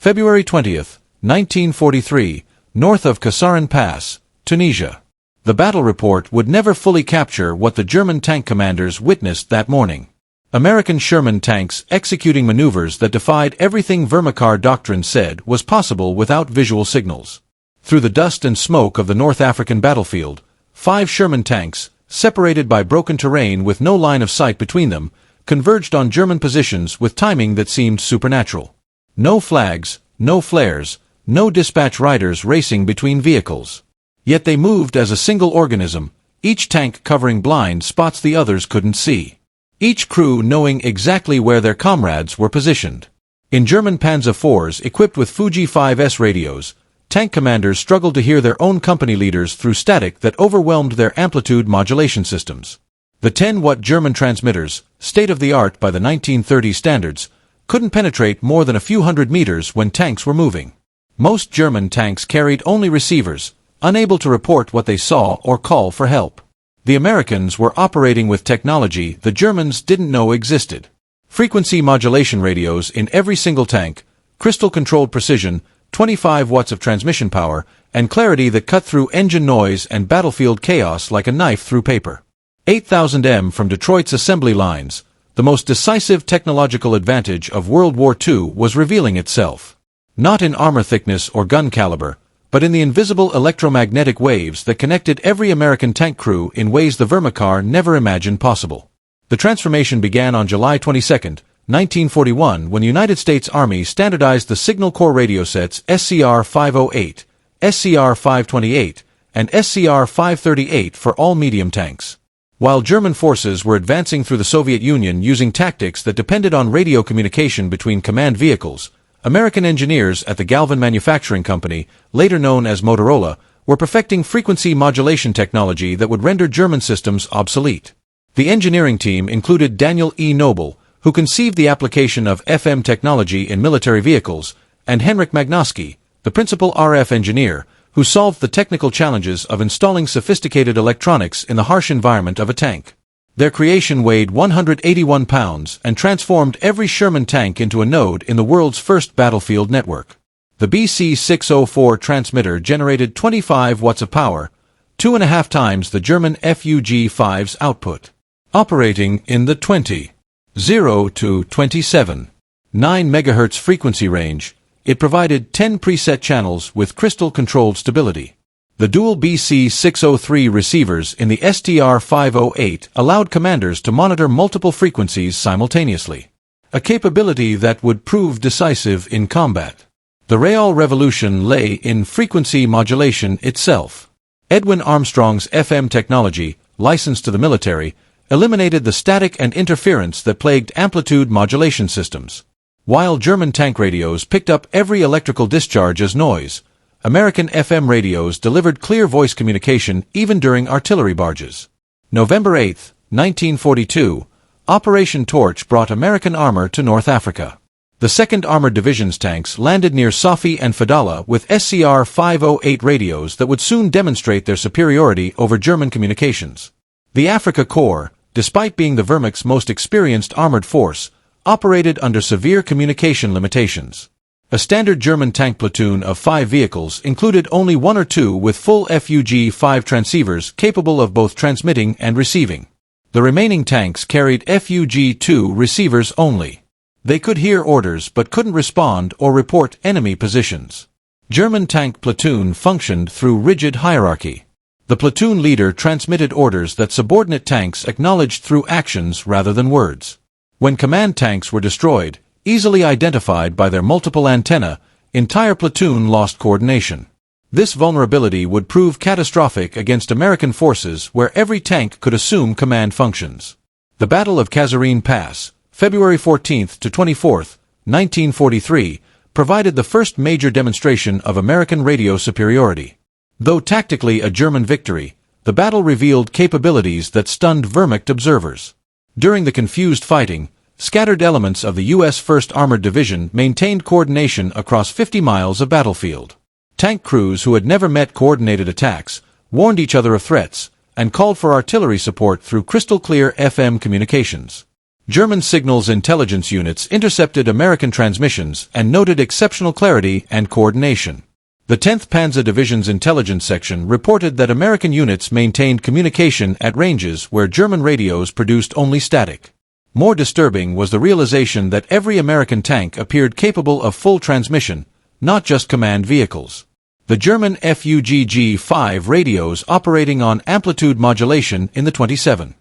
February 20, 1943, north of Kasserine Pass, Tunisia. The battle report would never fully capture what the German tank commanders witnessed that morning. American Sherman tanks executing maneuvers that defied everything Vermicar doctrine said was possible without visual signals. Through the dust and smoke of the North African battlefield, 5 Sherman tanks, separated by broken terrain with no line of sight between them, converged on German positions with timing that seemed supernatural. No flags, no flares, no dispatch riders racing between vehicles. Yet they moved as a single organism, each tank covering blind spots the others couldn't see. Each crew knowing exactly where their comrades were positioned. In German Panzer IVs equipped with Fuji 5S radios, tank commanders struggled to hear their own company leaders through static that overwhelmed their amplitude modulation systems. The 10-watt German transmitters, state-of-the-art by the 1930 standards, couldn't penetrate more than a few hundred meters when tanks were moving. Most German tanks carried only receivers, unable to report what they saw or call for help. The Americans were operating with technology the Germans didn't know existed. Frequency modulation radios in every single tank, crystal-controlled precision, 25 watts of transmission power, and clarity that cut through engine noise and battlefield chaos like a knife through paper. 8,000 m from Detroit's assembly lines, the most decisive technological advantage of World War II was revealing itself. Not in armor thickness or gun caliber, but in the invisible electromagnetic waves that connected every American tank crew in ways the Vermicar never imagined possible. The transformation began on July 22, 1941, when the United States Army standardized the Signal Corps radio sets SCR-508, SCR-528, and SCR-538 for all medium tanks. While German forces were advancing through the Soviet Union using tactics that depended on radio communication between command vehicles, American engineers at the Galvin Manufacturing Company, later known as Motorola, were perfecting frequency modulation technology that would render German systems obsolete. The engineering team included Daniel E. Noble, who conceived the application of FM technology in military vehicles, and Henryk Magnoski, the principal RF engineer, who solved the technical challenges of installing sophisticated electronics in the harsh environment of a tank. Their creation weighed 181 pounds and transformed every Sherman tank into a node in the world's first battlefield network. The BC-604 transmitter generated 25 watts of power, 2.5 times the German FUG-5's output. Operating in the 20, 0 to 27, 9 MHz frequency range, it provided 10 preset channels with crystal-controlled stability. The dual BC-603 receivers in the STR-508 allowed commanders to monitor multiple frequencies simultaneously, a capability that would prove decisive in combat. The real revolution lay in frequency modulation itself. Edwin Armstrong's FM technology, licensed to the military, eliminated the static and interference that plagued amplitude modulation systems. While German tank radios picked up every electrical discharge as noise, American FM radios delivered clear voice communication even during artillery barges. November 8, 1942, Operation Torch brought American armor to North Africa. The 2nd Armored Division's tanks landed near Safi and Fadala with SCR-508 radios that would soon demonstrate their superiority over German communications. The Afrika Korps, despite being the Wehrmacht's most experienced armored force, operated under severe communication limitations. A standard German tank platoon of 5 vehicles included only 1 or 2 with full FUG-5 transceivers capable of both transmitting and receiving. The remaining tanks carried FUG-2 receivers only. They could hear orders but couldn't respond or report enemy positions. German tank platoon functioned through rigid hierarchy. The platoon leader transmitted orders that subordinate tanks acknowledged through actions rather than words. When command tanks were destroyed, easily identified by their multiple antennae, entire platoon lost coordination. This vulnerability would prove catastrophic against American forces where every tank could assume command functions. The Battle of Kasserine Pass, February 14 to 24, 1943, provided the first major demonstration of American radio superiority. Though tactically a German victory, the battle revealed capabilities that stunned Wehrmacht observers. During the confused fighting, scattered elements of the U.S. 1st Armored Division maintained coordination across 50 miles of battlefield. Tank crews who had never met coordinated attacks warned each other of threats and called for artillery support through crystal-clear FM communications. German signals intelligence units intercepted American transmissions and noted exceptional clarity and coordination. The 10th Panzer Division's intelligence section reported that American units maintained communication at ranges where German radios produced only static. More disturbing was the realization that every American tank appeared capable of full transmission, not just command vehicles. The German FUGG-5 radios operating on amplitude modulation in the 27.0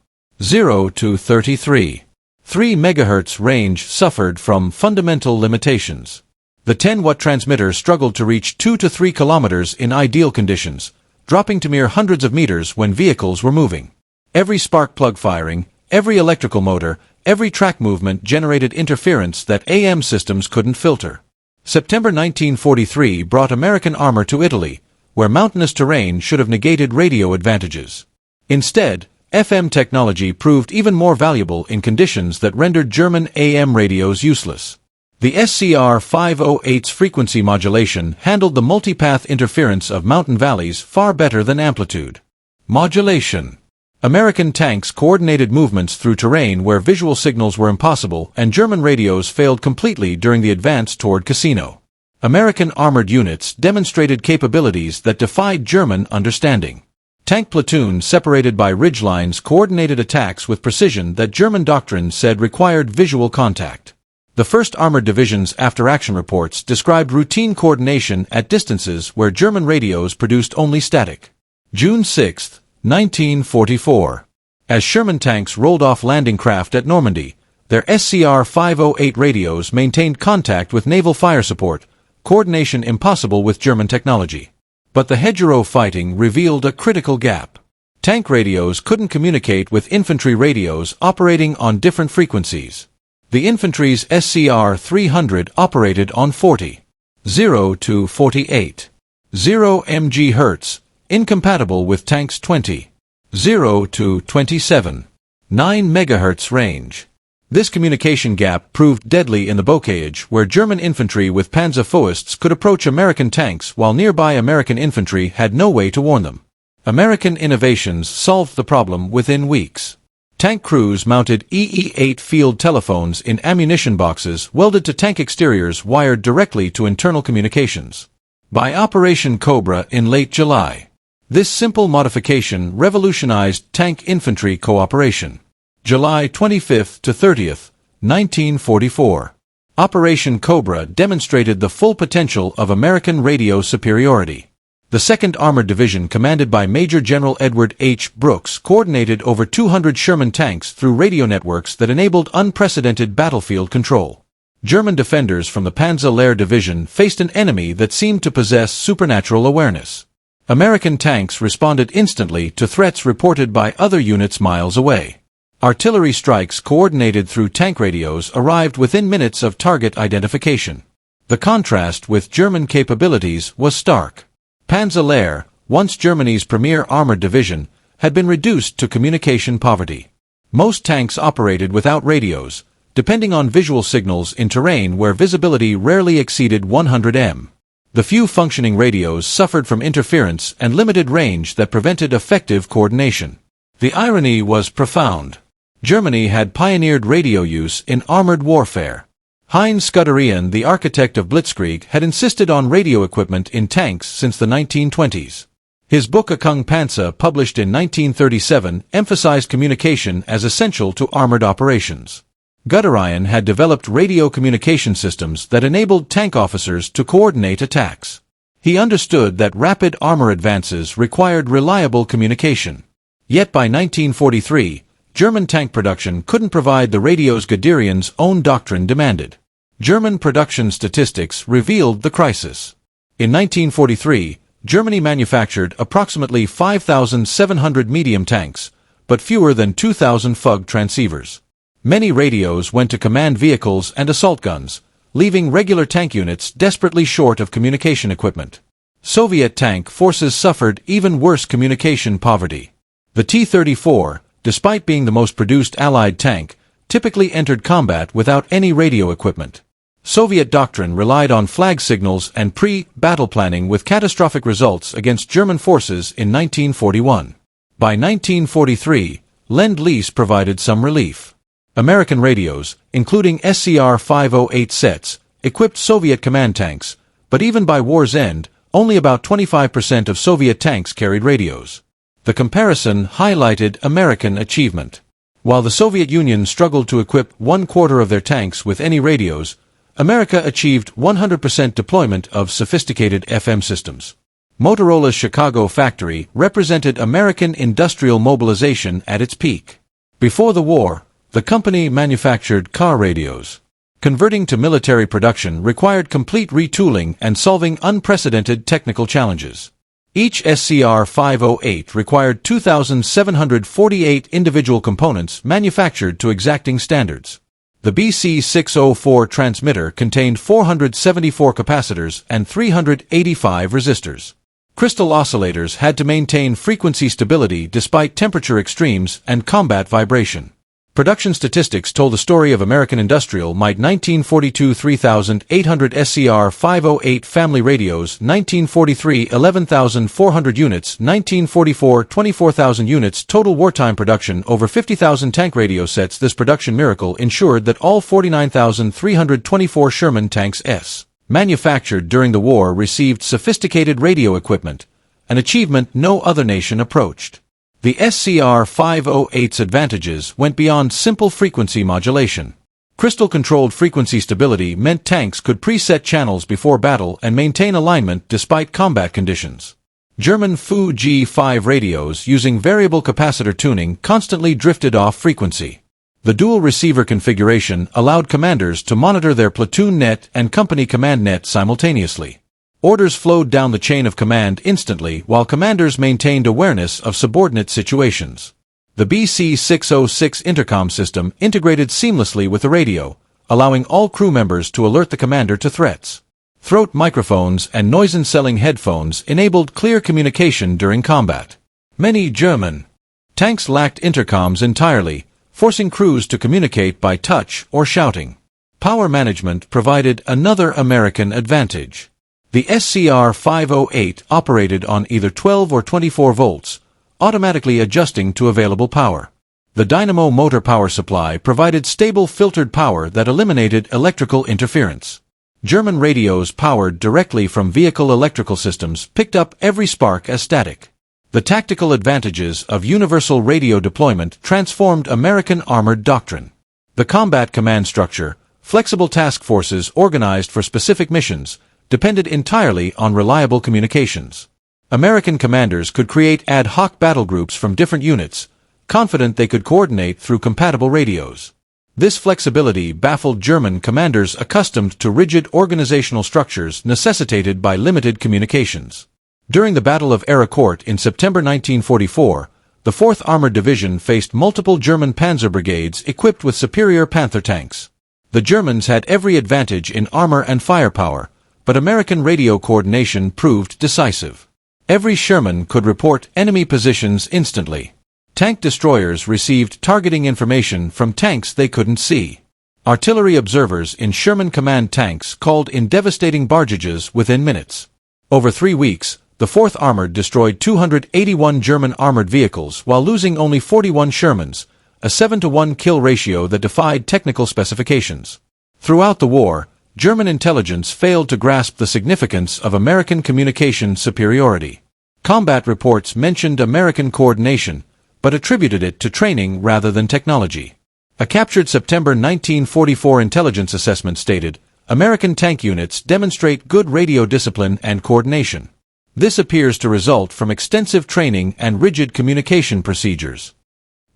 to 33.3 MHz range suffered from fundamental limitations. The 10-watt transmitter struggled to reach 2 to 3 kilometers in ideal conditions, dropping to mere hundreds of meters when vehicles were moving. Every spark plug firing, every electrical motor, every track movement generated interference that AM systems couldn't filter. September 1943 brought American armor to Italy, where mountainous terrain should have negated radio advantages. Instead, FM technology proved even more valuable in conditions that rendered German AM radios useless. The SCR-508's frequency modulation handled the multipath interference of mountain valleys far better than amplitude modulation. American tanks coordinated movements through terrain where visual signals were impossible, and German radios failed completely during the advance toward Cassino. American armored units demonstrated capabilities that defied German understanding. Tank platoons separated by ridgelines coordinated attacks with precision that German doctrine said required visual contact. The 1st Armored Division's after-action reports described routine coordination at distances where German radios produced only static. June 6, 1944. As Sherman tanks rolled off landing craft at Normandy, their SCR-508 radios maintained contact with naval fire support, coordination impossible with German technology. But the Hedgerow fighting revealed a critical gap. Tank radios couldn't communicate with infantry radios operating on different frequencies. The infantry's SCR-300 operated on 40.0 to 48.0 MGHz, incompatible with tank's 20.0 to 27.9 MHz range. This communication gap proved deadly in the Bocage, where German infantry with Panzerfaust could approach American tanks while nearby American infantry had no way to warn them. American innovations solved the problem within weeks. Tank crews mounted EE-8 field telephones in ammunition boxes welded to tank exteriors wired directly to internal communications. By Operation Cobra in late July, this simple modification revolutionized tank infantry cooperation. July 25 to 30, 1944. Operation Cobra demonstrated the full potential of American radio superiority. The 2nd Armored Division, commanded by Major General Edward H. Brooks, coordinated over 200 Sherman tanks through radio networks that enabled unprecedented battlefield control. German defenders from the Panzer-Lehr Division faced an enemy that seemed to possess supernatural awareness. American tanks responded instantly to threats reported by other units miles away. Artillery strikes coordinated through tank radios arrived within minutes of target identification. The contrast with German capabilities was stark. Panzer-Lehr, once Germany's premier armored division, had been reduced to communication poverty. Most tanks operated without radios, depending on visual signals in terrain where visibility rarely exceeded 100 m. The few functioning radios suffered from interference and limited range that prevented effective coordination. The irony was profound. Germany had pioneered radio use in armored warfare. Heinz Guderian, the architect of Blitzkrieg, had insisted on radio equipment in tanks since the 1920s. His book Achtung Panzer, published in 1937, emphasized communication as essential to armored operations. Guderian had developed radio communication systems that enabled tank officers to coordinate attacks. He understood that rapid armor advances required reliable communication. Yet by 1943, German tank production couldn't provide the radios Guderian's own doctrine demanded. German production statistics revealed the crisis. In 1943, Germany manufactured approximately 5,700 medium tanks, but fewer than 2,000 FUG transceivers. Many radios went to command vehicles and assault guns, leaving regular tank units desperately short of communication equipment. Soviet tank forces suffered even worse communication poverty. The T-34, despite being the most produced Allied tank, typically entered combat without any radio equipment. Soviet doctrine relied on flag signals and pre-battle planning, with catastrophic results against German forces in 1941. By 1943, Lend-Lease provided some relief. American radios, including SCR-508 sets, equipped Soviet command tanks, but even by war's end, only about 25% of Soviet tanks carried radios. The comparison highlighted American achievement. While the Soviet Union struggled to equip 1/4 of their tanks with any radios, America achieved 100% deployment of sophisticated FM systems. Motorola's Chicago factory represented American industrial mobilization at its peak. Before the war, the company manufactured car radios. Converting to military production required complete retooling and solving unprecedented technical challenges. Each SCR-508 required 2,748 individual components manufactured to exacting standards. The BC-604 transmitter contained 474 capacitors and 385 resistors. Crystal oscillators had to maintain frequency stability despite temperature extremes and combat vibration. Production statistics told the story of American Industrial Might: 1942 3,800 SCR-508 family radios, 1943 11,400 units, 1944 24,000 units, total wartime production over 50,000 tank radio sets. This production miracle ensured that all 49,324 Sherman tanks manufactured during the war received sophisticated radio equipment, an achievement no other nation approached. The SCR-508's advantages went beyond simple frequency modulation. Crystal-controlled frequency stability meant tanks could preset channels before battle and maintain alignment despite combat conditions. German Fu G5 radios using variable capacitor tuning constantly drifted off frequency. The dual receiver configuration allowed commanders to monitor their platoon net and company command net simultaneously. Orders flowed down the chain of command instantly while commanders maintained awareness of subordinate situations. The BC-606 intercom system integrated seamlessly with the radio, allowing all crew members to alert the commander to threats. Throat microphones and noise-canceling headphones enabled clear communication during combat. Many German tanks lacked intercoms entirely, forcing crews to communicate by touch or shouting. Power management provided another American advantage. The SCR-508 operated on either 12 or 24 volts, automatically adjusting to available power. The dynamo motor power supply provided stable filtered power that eliminated electrical interference. German radios powered directly from vehicle electrical systems picked up every spark as static. The tactical advantages of universal radio deployment transformed American armored doctrine. The combat command structure, flexible task forces organized for specific missions, depended entirely on reliable communications. American commanders could create ad hoc battle groups from different units, confident they could coordinate through compatible radios. This flexibility baffled German commanders accustomed to rigid organizational structures necessitated by limited communications. During the Battle of Ericourt in September 1944, the 4th Armored Division faced multiple German panzer brigades equipped with superior Panther tanks. The Germans had every advantage in armor and firepower, but American radio coordination proved decisive. Every Sherman could report enemy positions instantly. Tank destroyers received targeting information from tanks they couldn't see. Artillery observers in Sherman command tanks called in devastating barrages within minutes. Over 3 weeks, the 4th Armored destroyed 281 German armored vehicles while losing only 41 Shermans, a 7-to-1 kill ratio that defied technical specifications. Throughout the war, German intelligence failed to grasp the significance of American communication superiority. Combat reports mentioned American coordination, but attributed it to training rather than technology. A captured September 1944 intelligence assessment stated, American tank units demonstrate good radio discipline and coordination. This appears to result from extensive training and rigid communication procedures.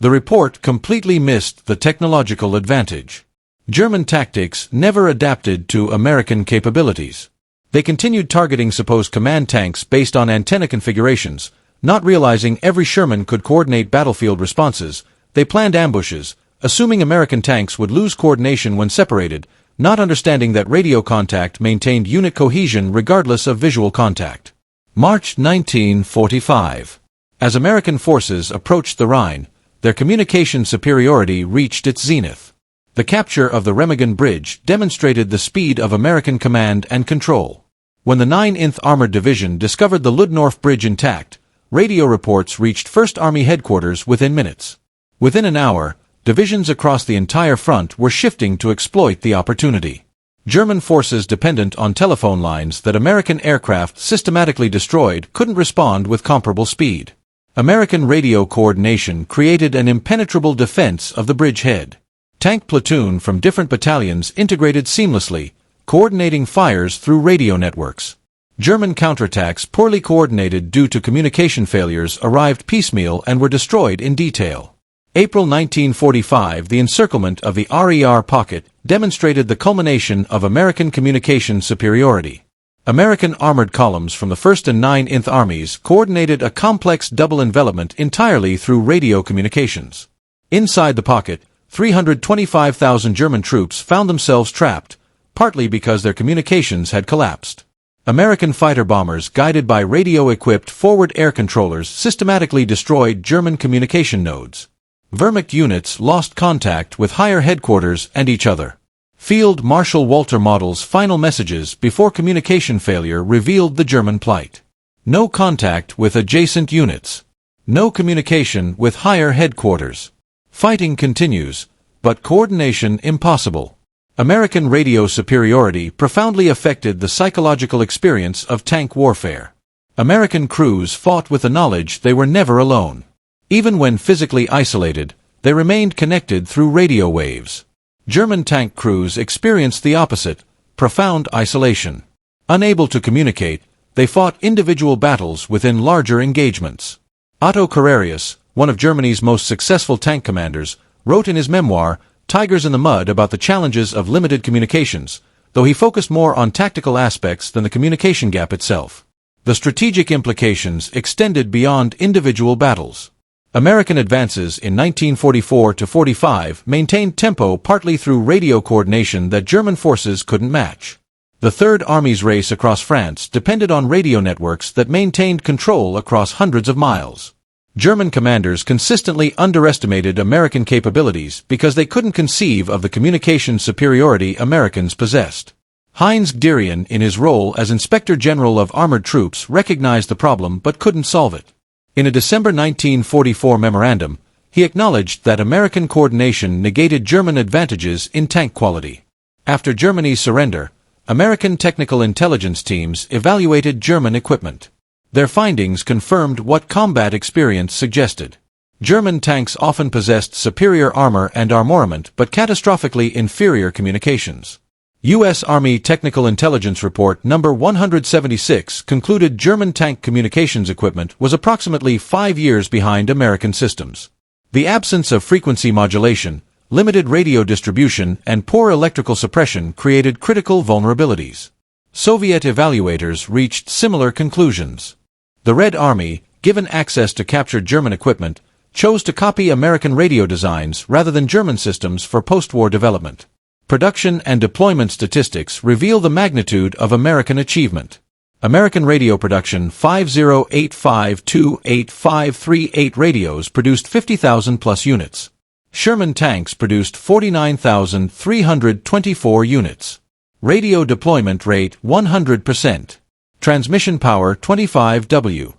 The report completely missed the technological advantage. German tactics never adapted to American capabilities. They continued targeting supposed command tanks based on antenna configurations, not realizing every Sherman could coordinate battlefield responses. They planned ambushes, assuming American tanks would lose coordination when separated, not understanding that radio contact maintained unit cohesion regardless of visual contact. March 1945. As American forces approached the Rhine, their communication superiority reached its zenith. The capture of the Remagen Bridge demonstrated the speed of American command and control. When the 9th Armored Division discovered the Ludendorff Bridge intact, radio reports reached 1st Army headquarters within minutes. Within an hour, Divisions across the entire front were shifting to exploit the opportunity. German forces dependent on telephone lines that American aircraft systematically destroyed couldn't respond with comparable speed. American radio coordination created an impenetrable defense of the bridgehead. Tank platoon from different battalions integrated seamlessly, coordinating fires through radio networks. German counterattacks, poorly coordinated due to communication failures, arrived piecemeal and were destroyed in detail. April 1945, the encirclement of the RER pocket demonstrated the culmination of American communication superiority. American armored columns from the 1st and 9th Armies coordinated a complex double envelopment entirely through radio communications. Inside the pocket, 325,000 German troops found themselves trapped, partly because their communications had collapsed. American fighter bombers, guided by radio-equipped forward air controllers, systematically destroyed German communication nodes. Wehrmacht units lost contact with higher headquarters and each other. Field Marshal Walter Model's final messages before communication failure revealed the German plight. No contact with adjacent units. No communication with higher headquarters. Fighting continues, but coordination impossible. American radio superiority profoundly affected the psychological experience of tank warfare. American crews fought with the knowledge they were never alone. Even when physically isolated, they remained connected through radio waves. German tank crews experienced the opposite, profound isolation. Unable to communicate, they fought individual battles within larger engagements. Otto Carrerius, one of Germany's most successful tank commanders, wrote in his memoir, Tigers in the Mud, about the challenges of limited communications, though he focused more on tactical aspects than the communication gap itself. The strategic implications extended beyond individual battles. American advances in 1944-45 maintained tempo partly through radio coordination that German forces couldn't match. The Third Army's race across France depended on radio networks that maintained control across hundreds of miles. German commanders consistently underestimated American capabilities because they couldn't conceive of the communication superiority Americans possessed. Heinz Guderian, in his role as Inspector General of Armored Troops, recognized the problem but couldn't solve it. In a December 1944 memorandum, he acknowledged that American coordination negated German advantages in tank quality. After Germany's surrender, American technical intelligence teams evaluated German equipment. Their findings confirmed what combat experience suggested. German tanks often possessed superior armor and armament but catastrophically inferior communications. U.S. Army Technical Intelligence Report No. 176 concluded German tank communications equipment was approximately 5 years behind American systems. The absence of frequency modulation, limited radio distribution, and poor electrical suppression created critical vulnerabilities. Soviet evaluators reached similar conclusions. The Red Army, given access to captured German equipment, chose to copy American radio designs rather than German systems for post-war development. Production and deployment statistics reveal the magnitude of American achievement. American radio production 5085-28538 radios produced 50,000 plus units. Sherman tanks produced 49,324 units. Radio deployment rate 100%. Transmission power 25 W.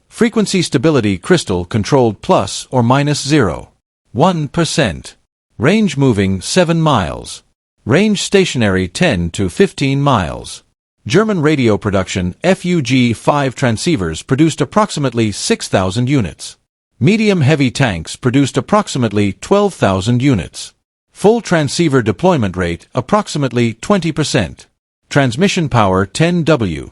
Frequency stability crystal controlled plus or minus 0.1%. Range moving 7 miles. Range stationary 10 to 15 miles. German radio production FUG-5 transceivers produced approximately 6,000 units. Medium-heavy tanks produced approximately 12,000 units. Full transceiver deployment rate approximately 20%. Transmission power 10 W.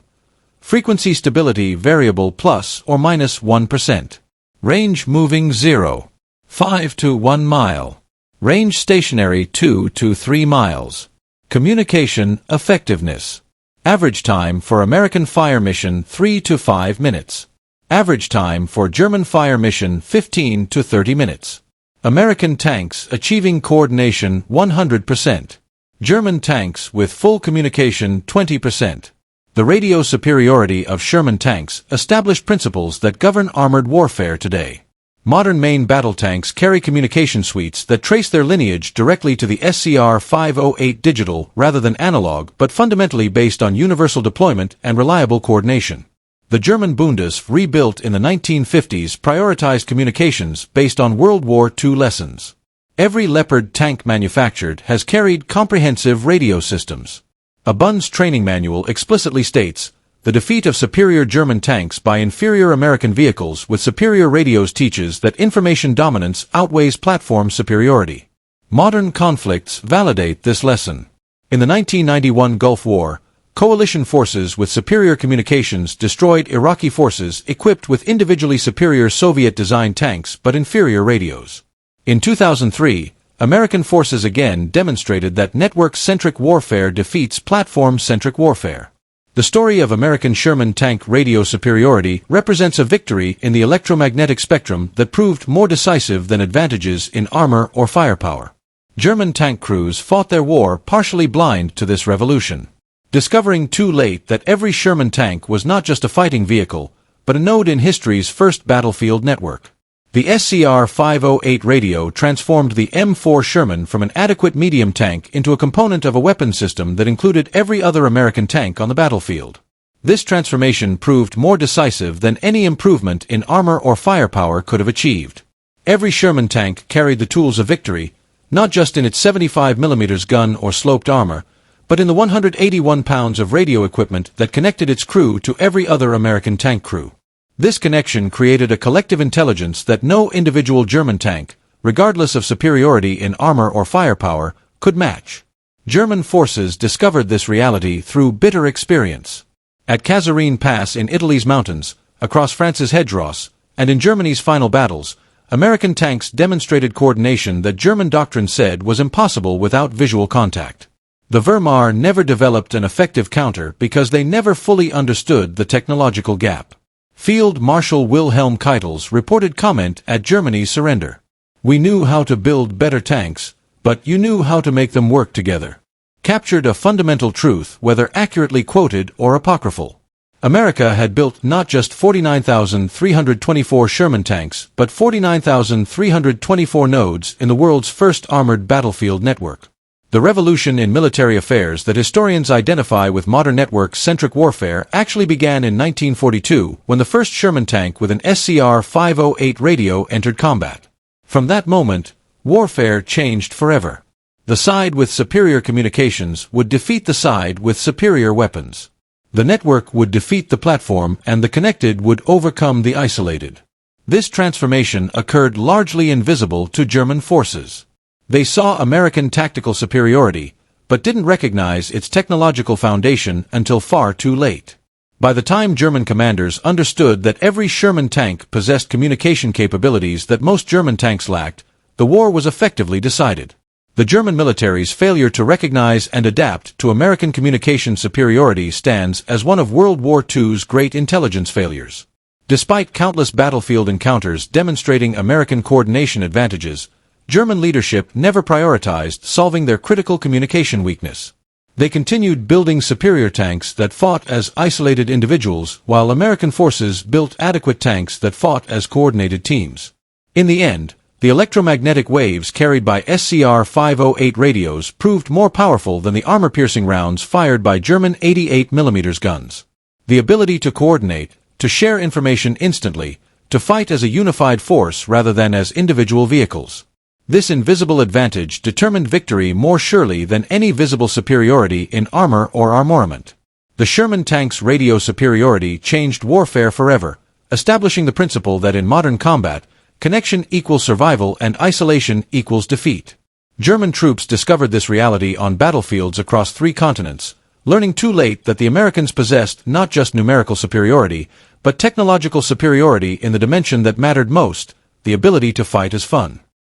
Frequency stability variable plus or minus 1%. Range moving 0.5 to 1 mile. Range stationary 2 to 3 miles. Communication effectiveness. Average time for American fire mission 3 to 5 minutes. Average time for German fire mission 15 to 30 minutes. American tanks achieving coordination 100%. German tanks with full communication 20%. The radio superiority of Sherman tanks established principles that govern armored warfare today. Modern main battle tanks carry communication suites that trace their lineage directly to the SCR-508 digital rather than analog, but fundamentally based on universal deployment and reliable coordination. The German Bundes, rebuilt in the 1950s, prioritized communications based on World War II lessons. Every Leopard tank manufactured has carried comprehensive radio systems. A Bun's training manual explicitly states, "The defeat of superior German tanks by inferior American vehicles with superior radios teaches that information dominance outweighs platform superiority." Modern conflicts validate this lesson. In the 1991 Gulf War, coalition forces with superior communications destroyed Iraqi forces equipped with individually superior Soviet-designed tanks but inferior radios. In 2003, American forces again demonstrated that network-centric warfare defeats platform-centric warfare. The story of American Sherman tank radio superiority represents a victory in the electromagnetic spectrum that proved more decisive than advantages in armor or firepower. German tank crews fought their war partially blind to this revolution, discovering too late that every Sherman tank was not just a fighting vehicle, but a node in history's first battlefield network. The SCR-508 radio transformed the M4 Sherman from an adequate medium tank into a component of a weapon system that included every other American tank on the battlefield. This transformation proved more decisive than any improvement in armor or firepower could have achieved. Every Sherman tank carried the tools of victory, not just in its 75mm gun or sloped armor, but in the 181 pounds of radio equipment that connected its crew to every other American tank crew. This connection created a collective intelligence that no individual German tank, regardless of superiority in armor or firepower, could match. German forces discovered this reality through bitter experience. At Kasserine Pass in Italy's mountains, across France's hedgerows, and in Germany's final battles, American tanks demonstrated coordination that German doctrine said was impossible without visual contact. The Wehrmacht never developed an effective counter because they never fully understood the technological gap. Field Marshal Wilhelm Keitel's reported comment at Germany's surrender: "We knew how to build better tanks, but you knew how to make them work together," captured a fundamental truth, whether accurately quoted or apocryphal. America had built not just 49,324 Sherman tanks, but 49,324 nodes in the world's first armored battlefield network. The revolution in military affairs that historians identify with modern network-centric warfare actually began in 1942 when the first Sherman tank with an SCR-508 radio entered combat. From that moment, warfare changed forever. The side with superior communications would defeat the side with superior weapons. The network would defeat the platform and the connected would overcome the isolated. This transformation occurred largely invisible to German forces. They saw American tactical superiority, but didn't recognize its technological foundation until far too late. By the time German commanders understood that every Sherman tank possessed communication capabilities that most German tanks lacked, the war was effectively decided. The German military's failure to recognize and adapt to American communication superiority stands as one of World War II's great intelligence failures. Despite countless battlefield encounters demonstrating American coordination advantages, German leadership never prioritized solving their critical communication weakness. They continued building superior tanks that fought as isolated individuals, while American forces built adequate tanks that fought as coordinated teams. In the end, the electromagnetic waves carried by SCR-508 radios proved more powerful than the armor-piercing rounds fired by German 88mm guns. The ability to coordinate, to share information instantly, to fight as a unified force rather than as individual vehicles. This invisible advantage determined victory more surely than any visible superiority in armor or armament. The Sherman tank's radio superiority changed warfare forever, establishing the principle that in modern combat, connection equals survival and isolation equals defeat. German troops discovered this reality on battlefields across 3 continents, learning too late that the Americans possessed not just numerical superiority, but technological superiority in the dimension that mattered most: the ability to fight as fun.